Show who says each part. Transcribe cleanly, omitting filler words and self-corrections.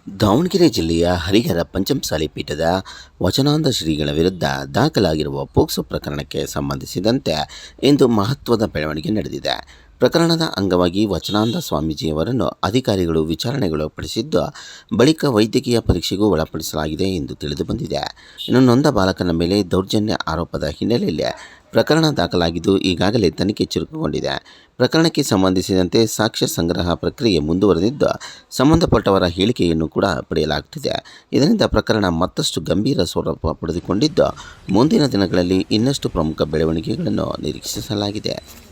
Speaker 1: ದಾವಣಗೆರೆ ಜಿಲ್ಲೆಯ ಹರಿಹರ ಪಂಚಮಸಾಲಿ ಪೀಠದ ವಚನಾನಂದ ಶ್ರೀಗಳ ವಿರುದ್ಧ ದಾಖಲಾಗಿರುವ ಪೋಕ್ಸೋ ಪ್ರಕರಣಕ್ಕೆ ಸಂಬಂಧಿಸಿದಂತೆ ಇಂದು ಮಹತ್ವದ ಬೆಳವಣಿಗೆ ನಡೆದಿದೆ. ಪ್ರಕರಣದ ಅಂಗವಾಗಿ ವಚನಾನಂದ ಸ್ವಾಮೀಜಿಯವರನ್ನು ಅಧಿಕಾರಿಗಳು ವಿಚಾರಣೆಗೊಳಪಡಿಸಿದ್ದು, ಬಳಿಕ ವೈದ್ಯಕೀಯ ಪರೀಕ್ಷೆಗೂ ಒಳಪಡಿಸಲಾಗಿದೆ ಎಂದು ತಿಳಿದುಬಂದಿದೆ. ಇನ್ನು ನೊಂದ ಬಾಲಕನ ಮೇಲೆ ದೌರ್ಜನ್ಯ ಆರೋಪದ ಹಿನ್ನೆಲೆಯಲ್ಲಿ ಪ್ರಕರಣ ದಾಖಲಾಗಿದ್ದು, ಈಗಾಗಲೇ ತನಿಖೆ ಚುರುಕುಗೊಂಡಿದೆ. ಪ್ರಕರಣಕ್ಕೆ ಸಂಬಂಧಿಸಿದಂತೆ ಸಾಕ್ಷ್ಯ ಸಂಗ್ರಹ ಪ್ರಕ್ರಿಯೆ ಮುಂದುವರೆದಿದ್ದು, ಸಂಬಂಧಪಟ್ಟವರ ಹೇಳಿಕೆಯನ್ನು ಕೂಡ ಪಡೆಯಲಾಗುತ್ತಿದೆ. ಇದರಿಂದ ಪ್ರಕರಣ ಮತ್ತಷ್ಟು ಗಂಭೀರ ಸ್ವರೂಪ ಪಡೆದುಕೊಂಡಿದ್ದು, ಮುಂದಿನ ದಿನಗಳಲ್ಲಿ ಇನ್ನಷ್ಟು ಪ್ರಮುಖ ಬೆಳವಣಿಗೆಗಳನ್ನು ನಿರೀಕ್ಷಿಸಲಾಗಿದೆ.